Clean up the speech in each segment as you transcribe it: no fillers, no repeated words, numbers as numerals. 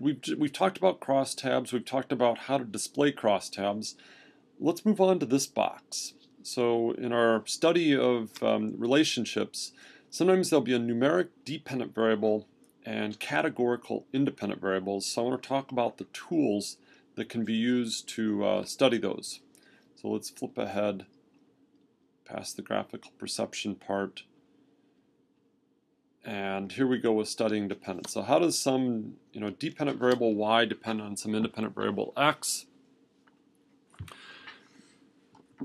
we've talked about crosstabs, we've talked about how to display crosstabs. Let's move on to this box. So in our study of relationships, sometimes there'll be a numeric dependent variable and categorical independent variables. So I want to talk about the tools that can be used to study those. So let's flip ahead past the graphical perception part. And here we go with studying dependence. So how does some dependent variable y depend on some independent variable x?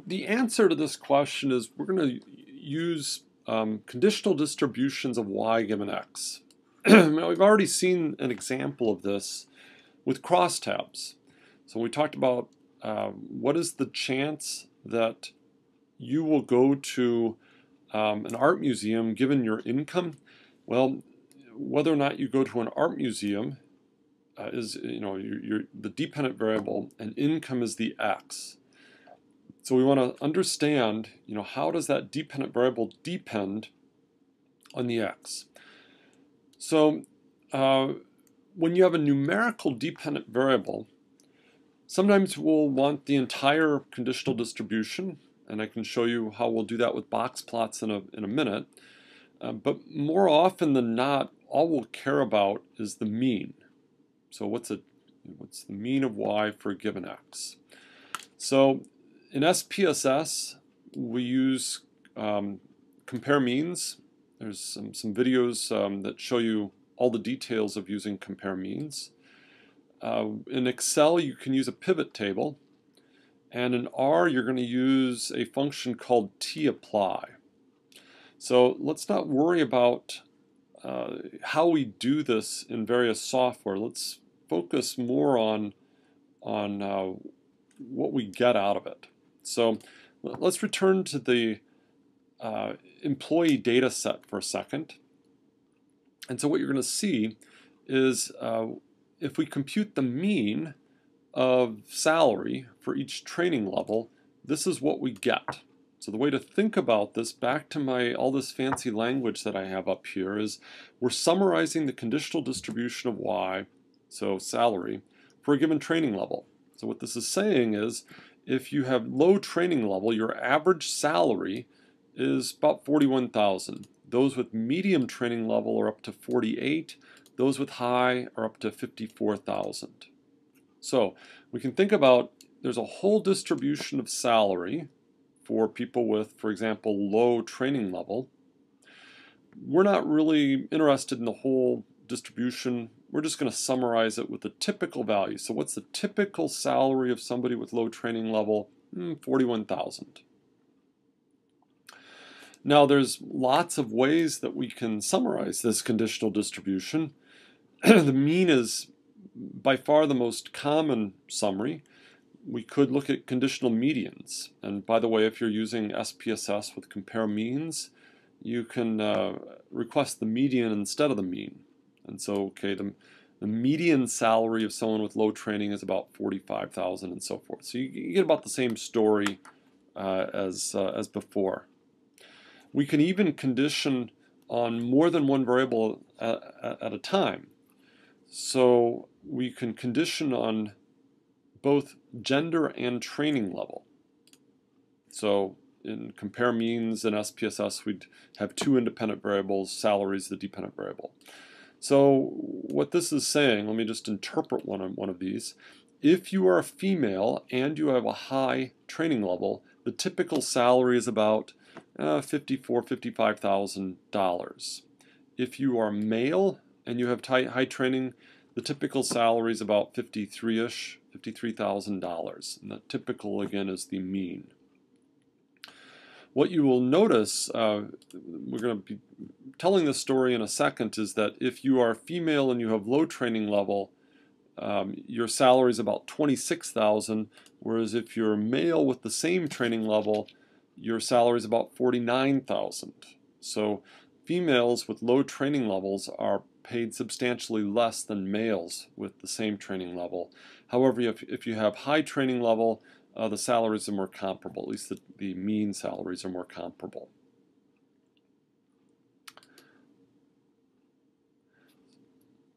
The answer to this question is we're going to use conditional distributions of y given x. Now we've already seen an example of this with crosstabs. So we talked about what is the chance that you will go to an art museum given your income. Well, whether or not you go to an art museum is the dependent variable, and income is the x. So we want to understand, how does that dependent variable depend on the x? So when you have a numerical dependent variable, sometimes we'll want the entire conditional distribution, and I can show you how we'll do that with box plots in a minute. But more often than not, all we'll care about is the mean. So what's the mean of y for a given x? So in SPSS, we use compare means. There's some videos that show you all the details of using compare means. In Excel, you can use a pivot table. And in R, you're going to use a function called tapply. So let's not worry about how we do this in various software. Let's focus more on what we get out of it. So let's return to the employee data set for a second. And so what you're going to see is if we compute the mean of salary for each training level, this is what we get. So the way to think about this, back to all this fancy language that I have up here, is we're summarizing the conditional distribution of y, so salary, for a given training level. So what this is saying is if you have low training level, your average salary is about $41,000. Those with medium training level are up to $48,000. Those with high are up to $54,000. So we can think about there's a whole distribution of salary for people with, for example, low training level. We're not really interested in the whole distribution. We're just going to summarize it with the typical value. So what's the typical salary of somebody with low training level? $41,000. Now there's lots of ways that we can summarize this conditional distribution. The mean is by far the most common summary. We could look at conditional medians. And by the way, if you're using SPSS with compare means, you can request the median instead of the mean. And so, okay, the median salary of someone with low training is about $45,000 and so forth. So you get about the same story as before. We can even condition on more than one variable at a time. So we can condition on both gender and training level. So in compare means in SPSS, we'd have two independent variables, salary is the dependent variable. So what this is saying, let me just interpret one of these. If you are a female and you have a high training level, the typical salary is about $54,000, $55,000. If you are male and you have high training, the typical salary is about $53,000. And that typical, again, is the mean. What you will notice, we're going to be telling this story in a second, is that if you are female and you have low training level, your salary is about $26,000, whereas if you're male with the same training level, your salary is about $49,000. So females with low training levels are paid substantially less than males with the same training level. However, if you have high training level, the salaries are more comparable. At least the mean salaries are more comparable.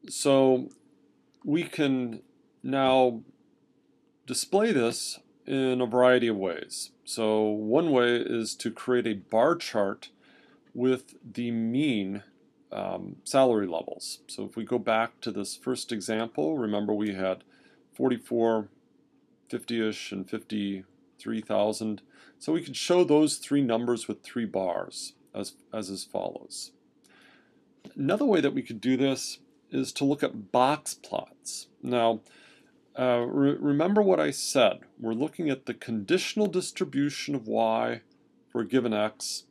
So we can now display this in a variety of ways. So one way is to create a bar chart with the mean salary levels. So if we go back to this first example, remember we had 44, 50-ish, and 53,000. So we could show those three numbers with three bars as is follows. Another way that we could do this is to look at box plots. Now, remember what I said. We're looking at the conditional distribution of y for a given x,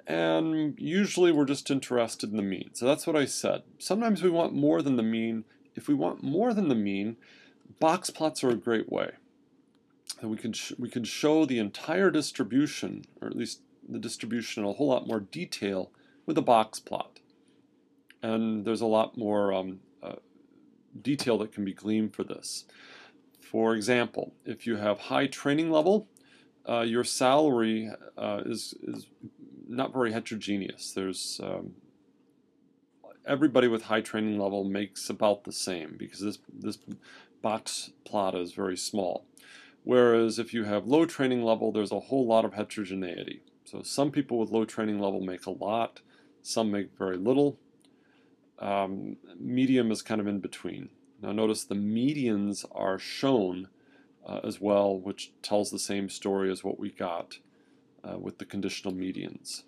and usually we're just interested in the mean. So that's what I said. Sometimes we want more than the mean. If we want more than the mean, box plots are a great way. And we can show the entire distribution, or at least the distribution in a whole lot more detail with a box plot. And there's a lot more detail that can be gleaned for this. For example, if you have high training level, your salary is not very heterogeneous. There's everybody with high training level makes about the same because this box plot is very small. Whereas if you have low training level, there's a whole lot of heterogeneity. So some people with low training level make a lot, some make very little. Medium is kind of in between. Now notice the medians are shown as well, which tells the same story as what we got with the conditional medians.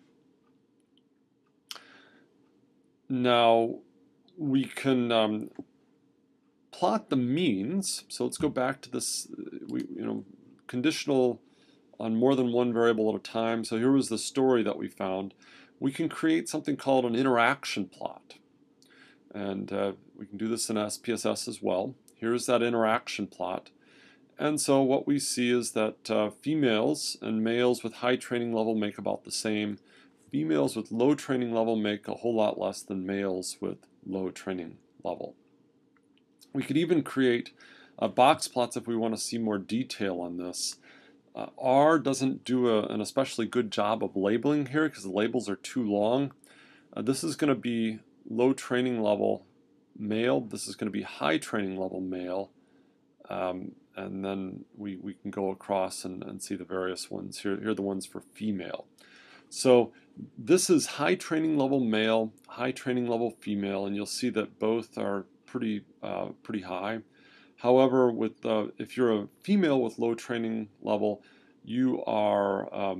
Now we can plot the means. So let's go back to this, conditional on more than one variable at a time. So here was the story that we found. We can create something called an interaction plot. And we can do this in SPSS as well. Here's that interaction plot. And so what we see is that females and males with high training level make about the same. Females with low training level make a whole lot less than males with low training level. We could even create box plots if we want to see more detail on this. R doesn't do an especially good job of labeling here because the labels are too long. This is going to be low training level male. This is going to be high training level male. And then we can go across and see the various ones. Here are the ones for female. So this is high training level male, high training level female, and you'll see that both are pretty high. However, if you're a female with low training level, you are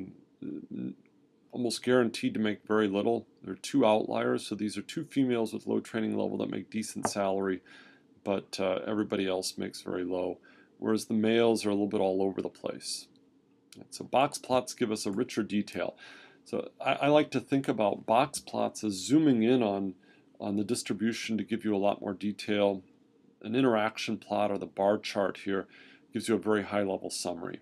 almost guaranteed to make very little. There are two outliers, so these are two females with low training level that make decent salary, but everybody else makes very low, whereas the males are a little bit all over the place. So box plots give us a richer detail. So I like to think about box plots as zooming in on the distribution to give you a lot more detail. An interaction plot or the bar chart here gives you a very high level summary.